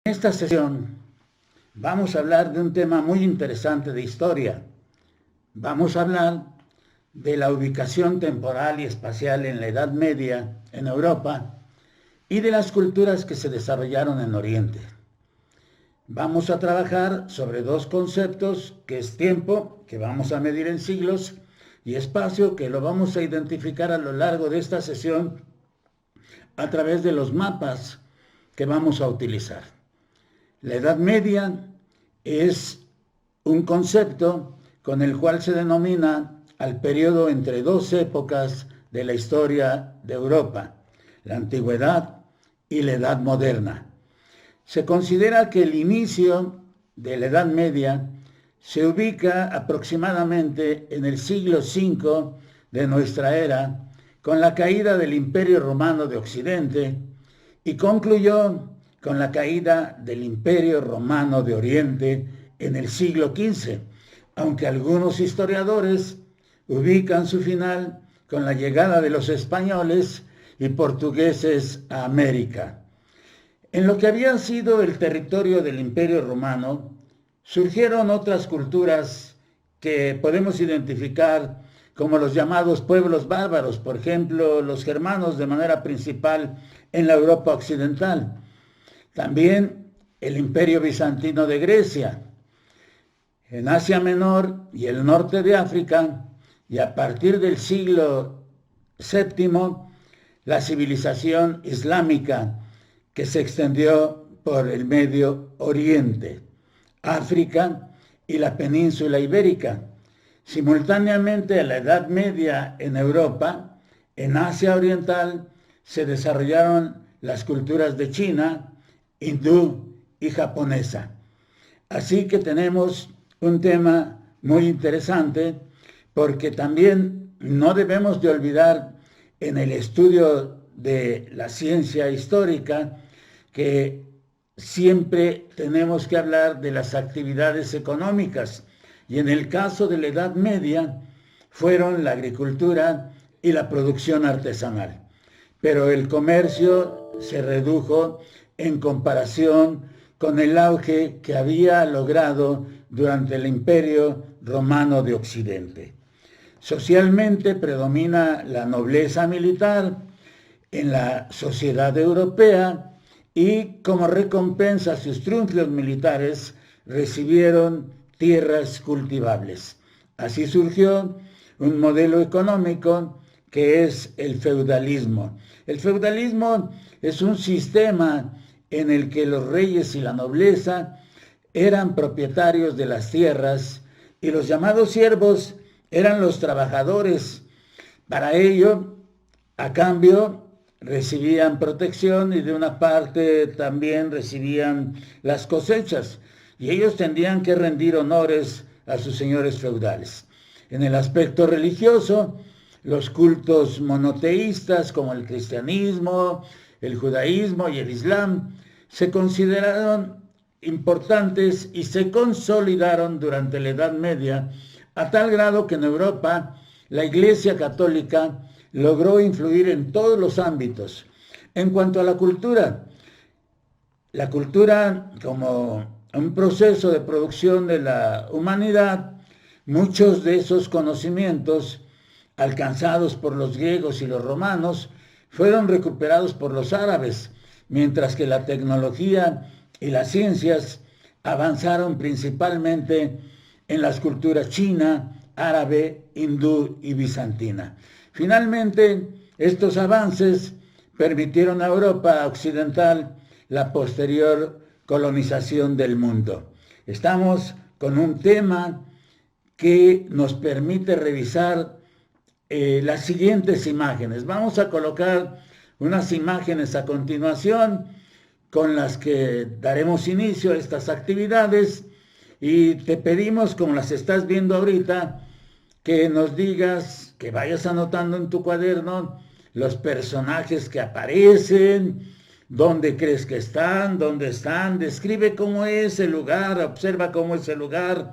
En esta sesión vamos a hablar de un tema muy interesante de historia. Vamos a hablar de la ubicación temporal y espacial en la Edad Media en Europa y de las culturas que se desarrollaron en Oriente. Vamos a trabajar sobre dos conceptos, que es tiempo, que vamos a medir en siglos, y espacio, que lo vamos a identificar a lo largo de esta sesión a través de los mapas que vamos a utilizar. La Edad Media es un concepto con el cual se denomina al periodo entre dos épocas de la historia de Europa, la Antigüedad y la Edad Moderna. Se considera que el inicio de la Edad Media se ubica aproximadamente en el siglo V de nuestra era, con la caída del Imperio Romano de Occidente, y concluyó con la caída del Imperio Romano de Oriente en el siglo XV, aunque algunos historiadores ubican su final con la llegada de los españoles y portugueses a América. En lo que había sido el territorio del Imperio Romano, surgieron otras culturas que podemos identificar como los llamados pueblos bárbaros, por ejemplo, los germanos de manera principal en la Europa occidental. También el Imperio Bizantino de Grecia, en Asia Menor y el norte de África, y a partir del siglo VII, la civilización islámica que se extendió por el Medio Oriente, África y la península ibérica. Simultáneamente a la Edad Media en Europa, en Asia Oriental, se desarrollaron las culturas de China, hindú y japonesa. Así que tenemos un tema muy interesante, porque también no debemos de olvidar en el estudio de la ciencia histórica que siempre tenemos que hablar de las actividades económicas, y en el caso de la Edad Media fueron la agricultura y la producción artesanal. Pero el comercio se redujo en comparación con el auge que había logrado durante el Imperio Romano de Occidente. Socialmente predomina la nobleza militar en la sociedad europea, y como recompensa a sus triunfos militares recibieron tierras cultivables. Así surgió un modelo económico que es el feudalismo. El feudalismo es un sistema en el que los reyes y la nobleza eran propietarios de las tierras y los llamados siervos eran los trabajadores. Para ello, a cambio, recibían protección y de una parte también recibían las cosechas, y ellos tendrían que rendir honores a sus señores feudales. En el aspecto religioso, los cultos monoteístas como el cristianismo, el judaísmo y el islam se consideraron importantes y se consolidaron durante la Edad Media, a tal grado que en Europa la Iglesia Católica logró influir en todos los ámbitos. En cuanto a la cultura como un proceso de producción de la humanidad, muchos de esos conocimientos alcanzados por los griegos y los romanos fueron recuperados por los árabes, mientras que la tecnología y las ciencias avanzaron principalmente en las culturas china, árabe, hindú y bizantina. Finalmente, estos avances permitieron a Europa occidental la posterior colonización del mundo. Estamos con un tema que nos permite revisar las siguientes imágenes. Vamos a colocar unas imágenes a continuación con las que daremos inicio a estas actividades, y te pedimos, como las estás viendo ahorita, que nos digas, que vayas anotando en tu cuaderno los personajes que aparecen, dónde crees que están, dónde están, describe cómo es el lugar, observa cómo es el lugar,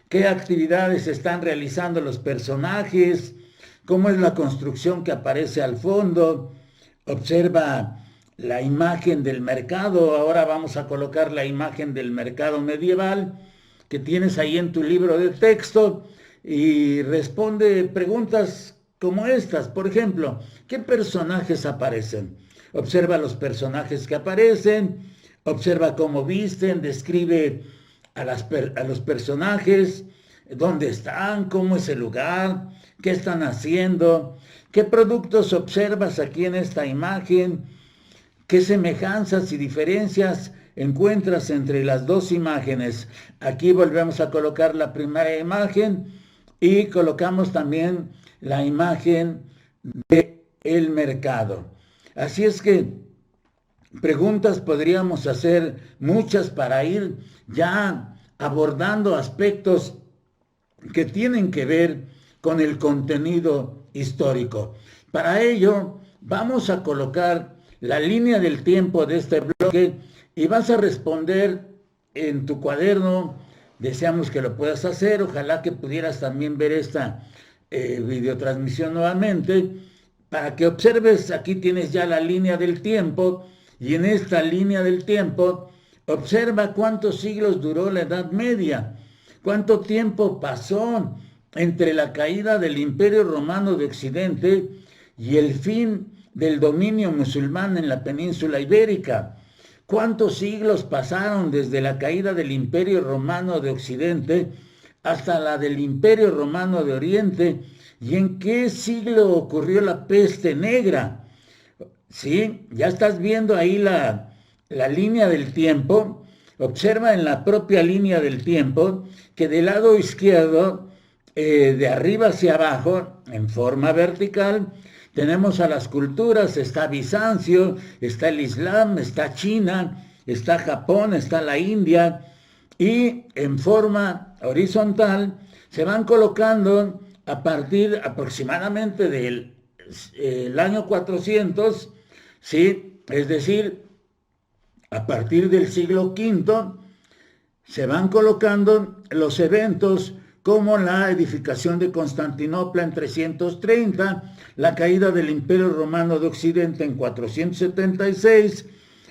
qué actividades están realizando los personajes, cómo es la construcción que aparece al fondo, observa la imagen del mercado. Ahora vamos a colocar la imagen del mercado medieval que tienes ahí en tu libro de texto y responde preguntas como estas. Por ejemplo, ¿qué personajes aparecen? Observa los personajes que aparecen, observa cómo visten, describe a los personajes, dónde están, cómo es el lugar, qué están haciendo, qué productos observas aquí en esta imagen, qué semejanzas y diferencias encuentras entre las dos imágenes. Aquí volvemos a colocar la primera imagen y colocamos también la imagen del mercado. Así es que preguntas podríamos hacer muchas para ir ya abordando aspectos que tienen que ver con el contenido histórico. Para ello, vamos a colocar la línea del tiempo de este bloque y vas a responder en tu cuaderno. Deseamos que lo puedas hacer. Ojalá que pudieras también ver esta videotransmisión nuevamente para que observes. Aquí tienes ya la línea del tiempo y en esta línea del tiempo observa cuántos siglos duró la Edad Media, cuánto tiempo pasó entre la caída del Imperio Romano de Occidente y el fin del dominio musulmán en la península ibérica. ¿Cuántos siglos pasaron desde la caída del Imperio Romano de Occidente hasta la del Imperio Romano de Oriente? ¿Y en qué siglo ocurrió la peste negra? Sí, ya estás viendo ahí la línea del tiempo. Observa en la propia línea del tiempo que del lado izquierdo, de arriba hacia abajo, en forma vertical, tenemos a las culturas. Está Bizancio, está el Islam, está China, está Japón, está la India, y en forma horizontal se van colocando a partir aproximadamente del año 400, ¿sí? Es decir, a partir del siglo V, se van colocando los eventos como la edificación de Constantinopla en 330, la caída del Imperio Romano de Occidente en 476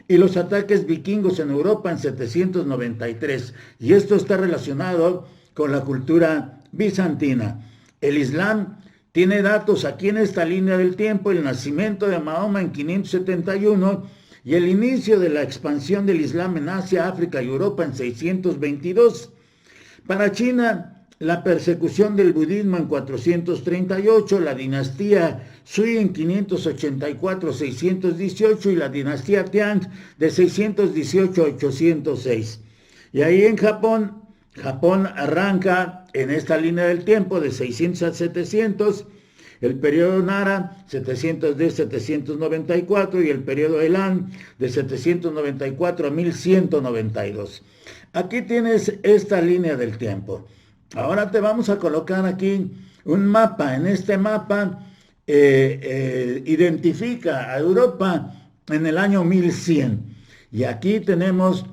y los ataques vikingos en Europa en 793. Y esto está relacionado con la cultura bizantina. El Islam tiene datos aquí en esta línea del tiempo: el nacimiento de Mahoma en 571 y el inicio de la expansión del Islam en Asia, África y Europa en 622. Para China, la persecución del budismo en 438, la dinastía Sui en 584-618 y la dinastía Tiang de 618 a 806. Y ahí en Japón arranca en esta línea del tiempo de 600 a 700, el periodo Nara 710-794 y el periodo Elan de 794 a 1192. Aquí tienes esta línea del tiempo. Ahora te vamos a colocar aquí un mapa. En este mapa identifica a Europa en el año 1100. Y aquí tenemos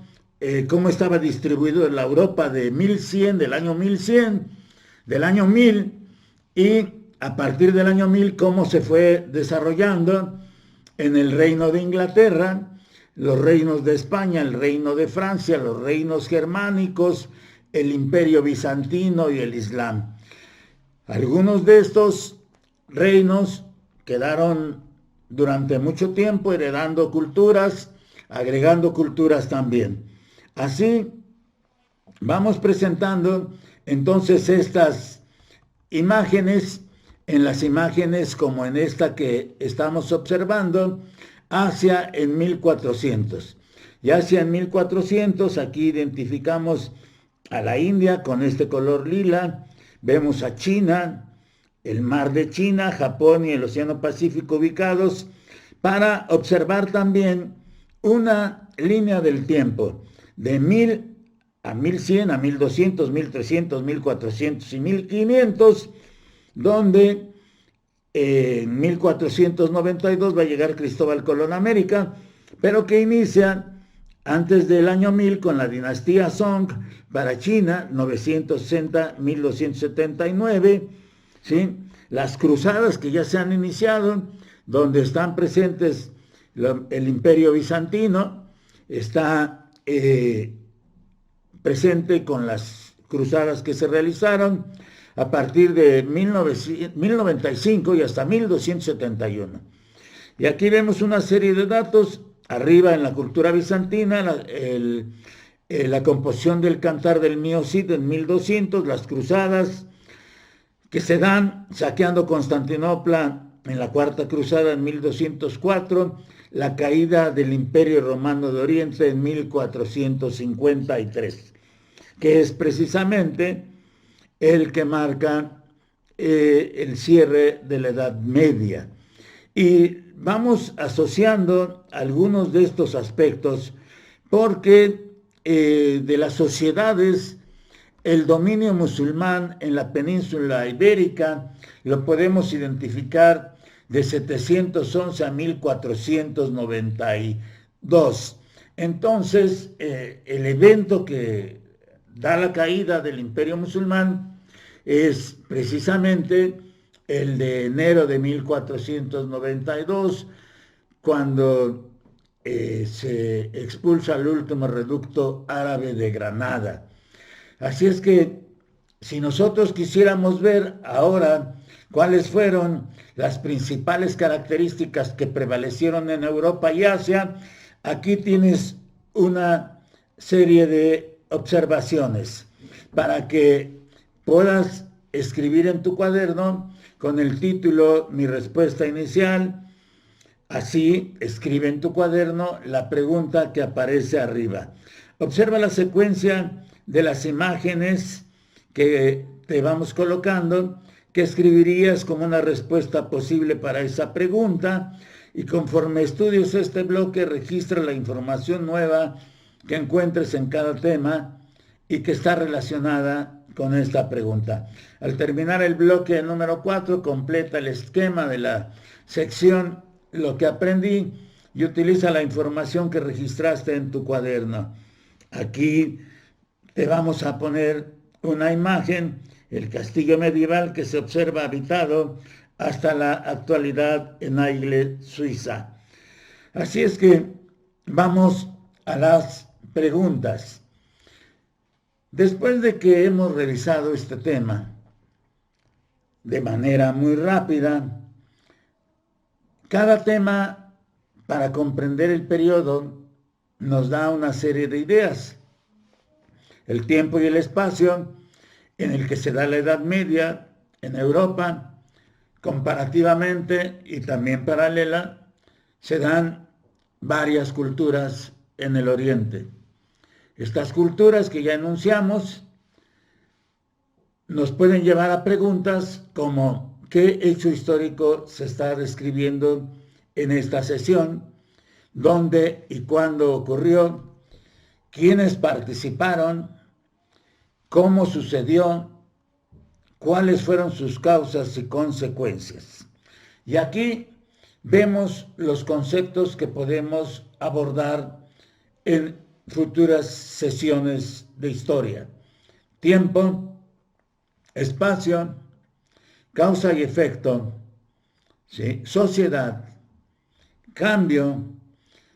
cómo estaba distribuido la Europa de 1100, del año 1100, del año 1000, y a partir del año 1000 cómo se fue desarrollando en el reino de Inglaterra, los reinos de España, el reino de Francia, los reinos germánicos, el imperio bizantino y el Islam. Algunos de estos reinos quedaron durante mucho tiempo heredando culturas, agregando culturas también. Así vamos presentando entonces estas imágenes, en las imágenes como en esta que estamos observando, Asia en 1400. Y Asia en 1400, aquí identificamos a la India con este color lila, vemos a China, el mar de China, Japón y el Océano Pacífico ubicados, para observar también una línea del tiempo de 1000 a 1100, a 1200, 1300, 1400 y 1500, donde en 1492 va a llegar Cristóbal Colón a América, pero que inicia antes del año 1000 con la dinastía Song para China, 960-1279, ¿sí? Las cruzadas que ya se han iniciado, donde están presentes El Imperio Bizantino está presente con las cruzadas que se realizaron a partir de 1095 y hasta 1271. Y aquí vemos una serie de datos. Arriba en la cultura bizantina, la composición del Cantar del Mio Cid en 1200, las cruzadas que se dan saqueando Constantinopla en la Cuarta Cruzada en 1204, la caída del Imperio Romano de Oriente en 1453, que es precisamente el que marca el cierre de la Edad Media. Y vamos asociando algunos de estos aspectos porque de las sociedades, el dominio musulmán en la península ibérica lo podemos identificar de 711 a 1492. Entonces, el evento que da la caída del imperio musulmán es precisamente el de enero de 1492, cuando se expulsa al último reducto árabe de Granada. Así es que si nosotros quisiéramos ver ahora cuáles fueron las principales características que prevalecieron en Europa y Asia, aquí tienes una serie de observaciones para que puedas escribir en tu cuaderno con el título Mi respuesta inicial. Así, escribe en tu cuaderno la pregunta que aparece arriba. Observa la secuencia de las imágenes que te vamos colocando, que escribirías como una respuesta posible para esa pregunta, y conforme estudies este bloque, registra la información nueva que encuentres en cada tema y que está relacionada con esta pregunta. Al terminar el bloque número 4, completa el esquema de la sección Lo que aprendí y utiliza la información que registraste en tu cuaderno. Aquí te vamos a poner una imagen, el castillo medieval que se observa habitado hasta la actualidad en Aigle, Suiza. Así es que vamos a las preguntas. Después de que hemos revisado este tema de manera muy rápida, cada tema, para comprender el periodo, nos da una serie de ideas. El tiempo y el espacio en el que se da la Edad Media en Europa, comparativamente y también paralela, se dan varias culturas en el Oriente. Estas culturas que ya enunciamos nos pueden llevar a preguntas como ¿qué hecho histórico se está describiendo en esta sesión? ¿Dónde y cuándo ocurrió? ¿Quiénes participaron? ¿Cómo sucedió? ¿Cuáles fueron sus causas y consecuencias? Y aquí vemos los conceptos que podemos abordar en futuras sesiones de historia. Tiempo, espacio, causa y efecto, ¿sí? Sociedad, cambio,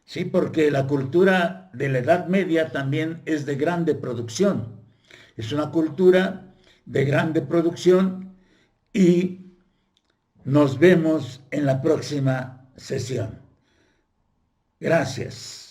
¿sí? Porque la cultura de la Edad Media también es de grande producción. Es una cultura de grande producción y nos vemos en la próxima sesión. Gracias.